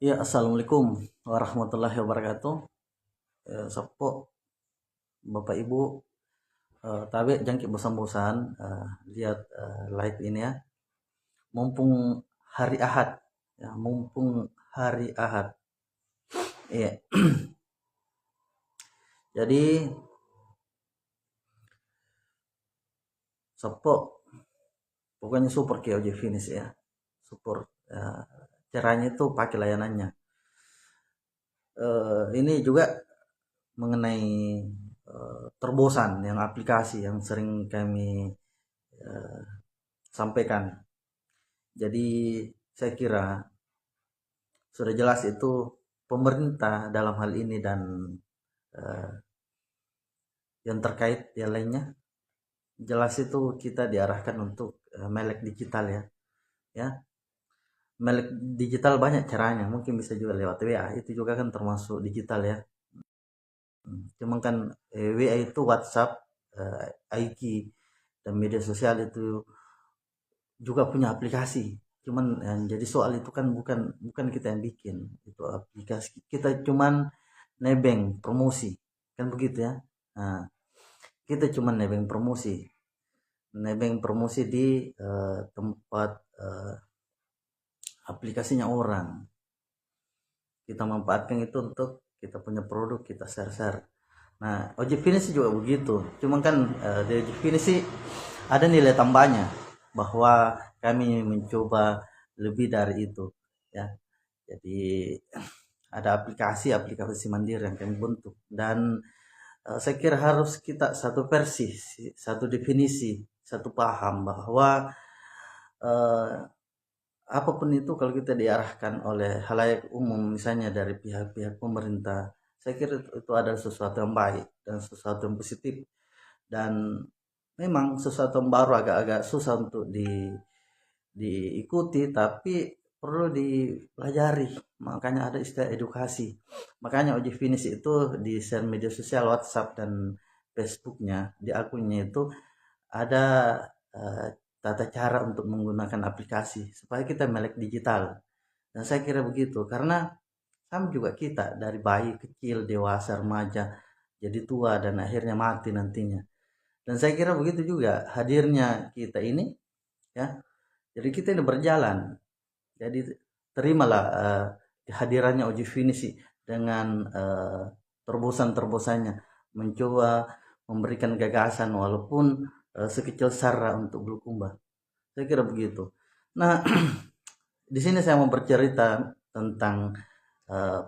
Ya, assalamualaikum warahmatullahi wabarakatuh. Sopo Bapak Ibu, tabe jangkit bosan-bosan lihat live ini ya. Mumpung hari Ahad, ya, mumpung hari Ahad. Iya. Jadi sopo pokoknya super KOJ finish ya. Super caranya itu pakai layanannya. Ini juga mengenai terbosan yang aplikasi yang sering kami sampaikan. Jadi saya kira sudah jelas itu pemerintah dalam hal ini dan eh, yang terkait yang lainnya jelas itu kita diarahkan untuk melek digital ya melek digital banyak caranya, mungkin bisa juga lewat WA, itu juga kan termasuk digital ya. Cuman kan WA itu WhatsApp, IG dan media sosial itu juga punya aplikasi. Cuman yang jadi soal itu kan bukan bukan kita yang bikin itu aplikasi, kita cuman nebeng promosi kan begitu ya. Nah, kita cuman nebeng promosi di tempat aplikasinya orang, kita manfaatkan itu untuk kita punya produk, kita share-share. Nah, ojek finish juga begitu, cuman kan di ojek finish sih ada nilai tambahnya bahwa kami mencoba lebih dari itu ya. Jadi ada aplikasi mandiri yang kami bentuk dan saya kira harus kita satu versi, satu definisi, satu paham bahwa eh, apapun itu kalau kita diarahkan oleh halayak umum, misalnya dari pihak-pihak pemerintah, saya kira itu adalah sesuatu yang baik dan sesuatu yang positif, dan memang sesuatu yang baru agak-agak susah untuk diikuti, tapi perlu dipelajari. Makanya ada istilah edukasi. Makanya Oji Finish itu di share media sosial WhatsApp dan Facebooknya, di akunnya itu ada eh, tata cara untuk menggunakan aplikasi supaya kita melek digital. Dan saya kira begitu karena sama juga kita dari bayi kecil, dewasa, remaja, jadi tua dan akhirnya mati nantinya. Dan saya kira begitu juga hadirnya kita ini ya. Jadi kita ini berjalan. Jadi terimalah kehadirannya Uji Finisi dengan terobosan-terobosannya, mencoba memberikan gagasan walaupun sekecil sara untuk Bulukumba. Saya kira begitu. Nah, di sini saya mau bercerita tentang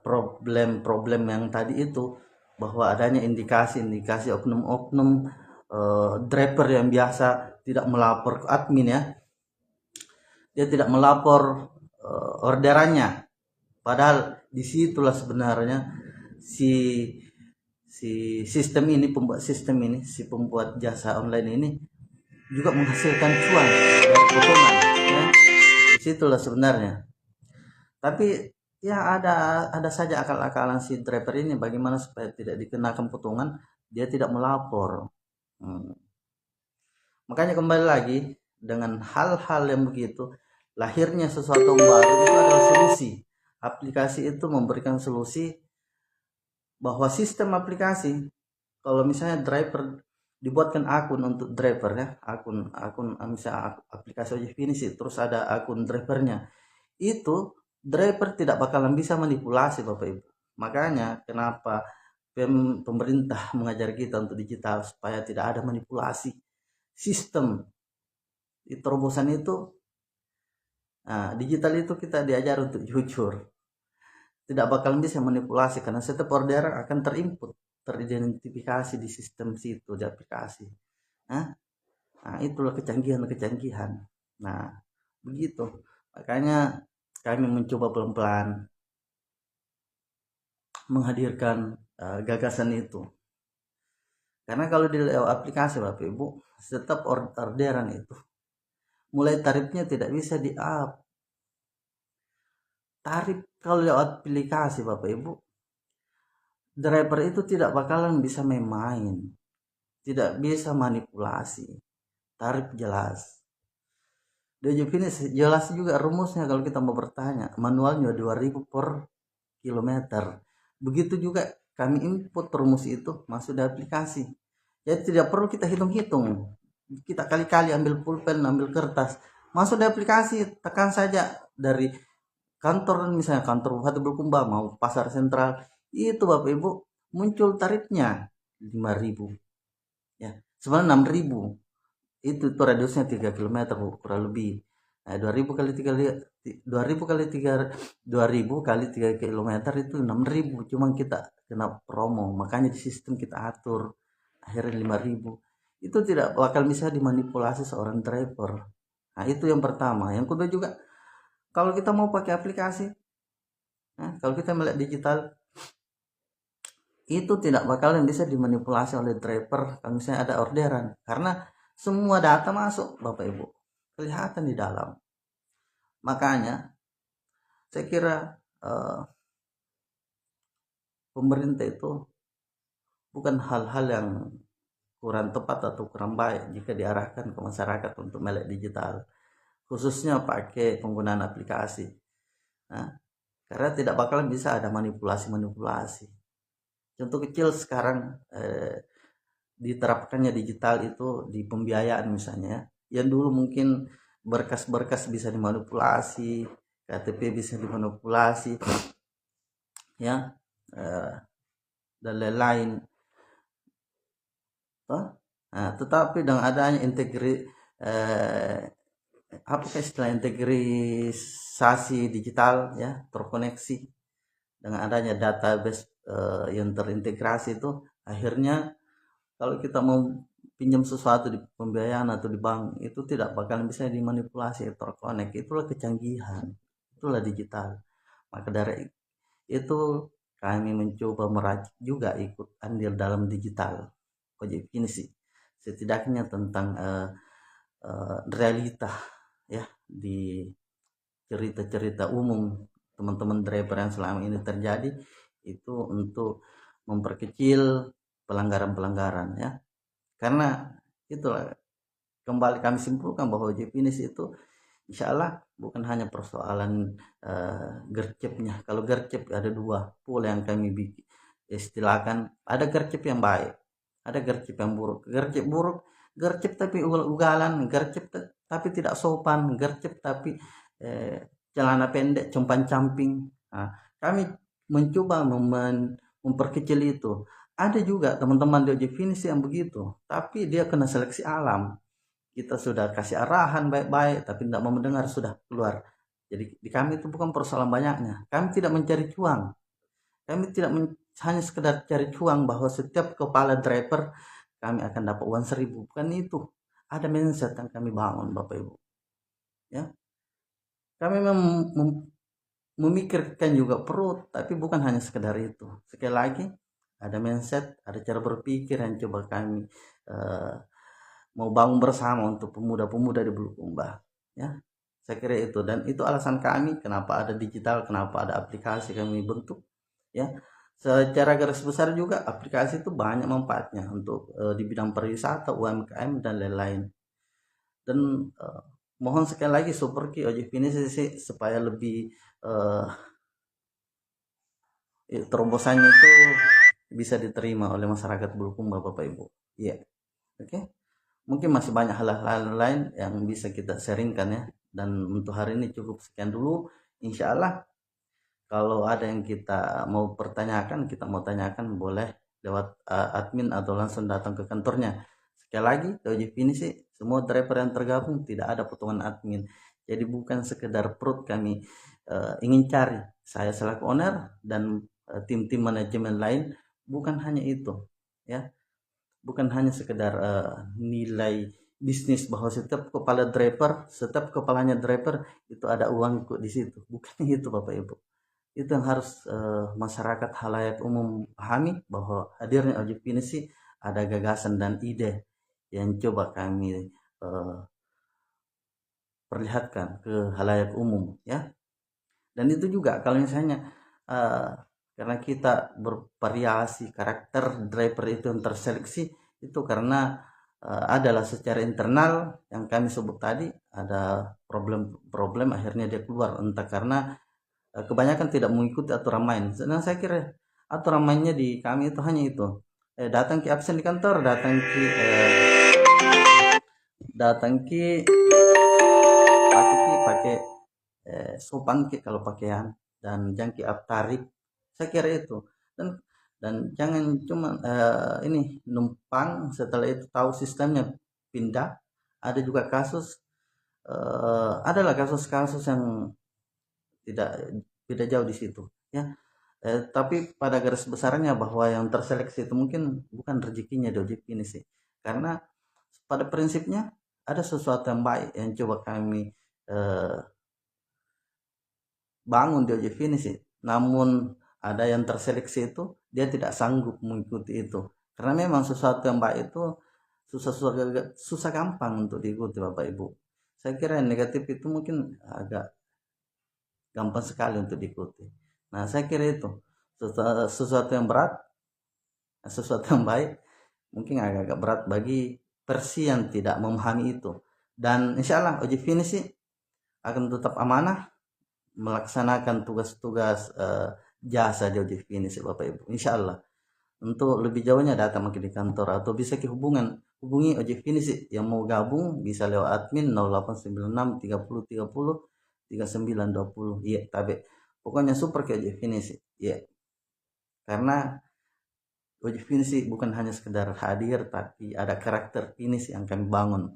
problem-problem yang tadi itu, bahwa adanya indikasi-indikasi oknum-oknum driver yang biasa tidak melapor ke admin ya. Dia tidak melapor orderannya, padahal disitulah sebenarnya si si sistem ini, pembuat sistem ini, si pembuat jasa online ini juga menghasilkan cuan dari potongan ya. Disitulah sebenarnya. Tapi ya ada saja akal-akalan si driver ini bagaimana supaya tidak dikenakan potongan, dia tidak melapor. Hmm. Makanya kembali lagi dengan hal-hal yang begitu, lahirnya sesuatu yang baru itu adalah solusi. Aplikasi itu memberikan solusi bahwa sistem aplikasi, kalau misalnya driver dibuatkan akun untuk driver ya, akun misalnya aplikasi ojek finish terus ada akun drivernya, itu driver tidak bakalan bisa manipulasi Bapak Ibu. Makanya kenapa pemerintah mengajar kita untuk digital supaya tidak ada manipulasi sistem di terobosan itu. Nah, digital itu kita diajar untuk jujur, tidak bakal bisa manipulasi karena setiap orderan akan terinput, teridentifikasi di sistem situ di aplikasi. Nah, itulah kecanggihan-kecanggihan. Nah, begitu. Makanya kami mencoba pelan-pelan menghadirkan gagasan itu. Karena kalau di lewat aplikasi Bapak Ibu, setiap orderan itu mulai tarifnya tidak bisa di-up. Tarif kalau lewat aplikasi Bapak Ibu, driver itu tidak bakalan bisa main-main, tidak bisa manipulasi. Tarif jelas. Di Finish jelas juga rumusnya kalau kita mau bertanya. Manualnya 2000 per kilometer. Begitu juga kami input rumus itu masuk di aplikasi. Jadi tidak perlu kita hitung-hitung. Kita kali-kali ambil pulpen, ambil kertas, masuk di aplikasi, tekan saja dari kantor, misalnya kantor Bupati Bulukumba mau pasar sentral, itu Bapak Ibu muncul tarifnya 5.000 ya. Sebenarnya 6.000. Itu radiusnya 3 kilometer kurang lebih. Nah, 2000 kali 3 2000 kali 3 2000 kali 3 kilometer itu 6.000. Cuma kita kena promo, makanya di sistem kita atur akhirnya 5.000. Itu tidak bakal bisa dimanipulasi seorang driver. Nah, itu yang pertama. Yang kedua juga, kalau kita mau pakai aplikasi, kalau kita melihat digital, itu tidak bakalan bisa dimanipulasi oleh driver kalau misalnya ada orderan, karena semua data masuk Bapak Ibu, kelihatan di dalam. Makanya saya kira pemerintah itu bukan hal-hal yang kurang tepat atau kurang baik jika diarahkan ke masyarakat untuk melek digital, khususnya pakai penggunaan aplikasi. Nah, karena tidak bakalan bisa ada manipulasi-manipulasi. Contoh kecil sekarang diterapkannya digital itu di pembiayaan misalnya, yang dulu mungkin berkas-berkas bisa dimanipulasi, KTP bisa dimanipulasi ya, dan lain-lain. Nah, tetapi dengan adanya apa istilah integrisasi digital ya, terkoneksi dengan adanya database yang terintegrasi, itu akhirnya kalau kita mau pinjam sesuatu di pembiayaan atau di bank, itu tidak bakalan bisa dimanipulasi, terkonek. Itulah kecanggihan, itulah digital. Maka dari itu kami mencoba merajut juga ikut andil dalam digital Ojek ini sih, setidaknya tentang realita ya, di cerita-cerita umum teman-teman driver yang selama ini terjadi, itu untuk memperkecil pelanggaran-pelanggaran ya. Karena itulah, kembali kami simpulkan bahwa Ojek Finish itu insya Allah bukan hanya persoalan gercepnya. Kalau gercep ada dua pool yang kami istilahkan, ada gercep yang baik, ada gercep yang buruk. Gercep buruk, gercep tapi ugal-ugalan, gercep tapi tidak sopan, gercep tapi celana pendek, compan-camping. Nah, kami mencoba memperkecil itu. Ada juga teman-teman di Ojek Finish yang begitu, tapi dia kena seleksi alam. Kita sudah kasih arahan baik-baik, tapi tidak mau mendengar, sudah keluar. Jadi di kami itu bukan persoalan banyaknya. Kami tidak mencari cuan. Kami tidak hanya sekedar cari cuan bahwa setiap kepala driver kami akan dapat uang 1.000. Bukan itu. Ada mindset yang kami bangun Bapak Ibu. Ya. Kami memikirkan juga perut, tapi bukan hanya sekedar itu. Sekali lagi, ada mindset, ada cara berpikir yang coba kami mau bangun bersama untuk pemuda-pemuda di Bulukumba ya. Saya kira itu, dan itu alasan kami kenapa ada digital, kenapa ada aplikasi kami bentuk ya. Secara garis besar juga aplikasi itu banyak manfaatnya untuk di bidang pariwisata, UMKM dan lain-lain. Dan mohon sekali lagi Super Ki Ojek Finish sih supaya lebih terobosannya itu bisa diterima oleh masyarakat Bulukumba Bapak Ibu. Iya. Oke. Mungkin masih banyak hal-hal lain yang bisa kita sharingkan ya. Dan untuk hari ini cukup sekian dulu. Insya Allah kalau ada yang kita mau pertanyakan, kita mau tanyakan, boleh lewat admin atau langsung datang ke kantornya. Sekali lagi, Ojek ini sih semua driver yang tergabung tidak ada potongan admin. Jadi bukan sekedar perut kami ingin cari. Saya selaku owner dan tim-tim manajemen lain, bukan hanya itu ya. Bukan hanya sekedar nilai bisnis bahwa setiap kepala driver, setiap kepalanya driver itu ada uang di situ. Bukan itu Bapak Ibu. Itu yang harus masyarakat halayak umum pahami, bahwa hadirnya Ojek Finish sih ada gagasan dan ide yang coba kami perlihatkan ke halayak umum ya. Dan itu juga kalau misalnya karena kita bervariasi karakter driver itu yang terseleksi, itu karena adalah secara internal yang kami sebut tadi, ada problem-problem akhirnya dia keluar, entah karena kebanyakan tidak mengikuti aturan main. Dan saya kira aturan mainnya di kami itu hanya itu, datang ke absen di kantor, datang ki pakai sopan ki kalau pakaian, dan jangan ki tarik. Saya kira itu. Dan jangan cuma ini numpang, setelah itu tahu sistemnya pindah. Ada juga kasus, adalah kasus-kasus yang tidak tidak jauh di situ, ya. Tapi pada garis besarnya bahwa yang terseleksi itu mungkin bukan rezekinya di ojek ini sih, karena pada prinsipnya ada sesuatu yang baik yang coba kami eh, bangun di ojek ini sih. Namun ada yang terseleksi itu dia tidak sanggup mengikuti itu, karena memang sesuatu yang baik itu susah gampang untuk diikuti Bapak Ibu. Saya kira yang negatif itu mungkin agak gampang sekali untuk diikuti. Nah, saya kira itu sesuatu yang berat, sesuatu yang baik mungkin agak-agak berat bagi versi yang tidak memahami itu. Dan insya Allah ojek ini sih akan tetap amanah melaksanakan tugas-tugas jasa di ojek ini sih Bapak Ibu. Insya Allah. Untuk lebih jauhnya datang mungkin di kantor, atau bisa hubungi ojek ini sih yang mau gabung, bisa lewat admin 0896 30 30 3920. Iya, tapi pokoknya super ke ojek ini sih. Iya. Karena ojek ini sih bukan hanya sekedar hadir, tapi ada karakter ini sih yang kami bangun,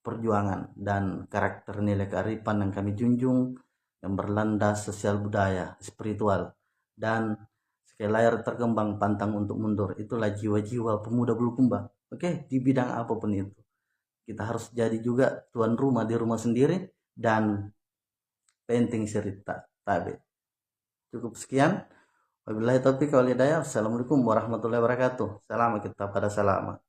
perjuangan dan karakter nilai kearifan yang kami junjung, yang berlandas sosial budaya, spiritual, dan sekali layar terkembang pantang untuk mundur. Itulah jiwa-jiwa pemuda Bulukumba. Oke, di bidang apapun itu. Kita harus jadi juga tuan rumah di rumah sendiri, dan penting cerita tabe. Cukup sekian. Wabillahi taufiq wal hidayah. Assalamualaikum warahmatullahi wabarakatuh. Salam kita pada salama.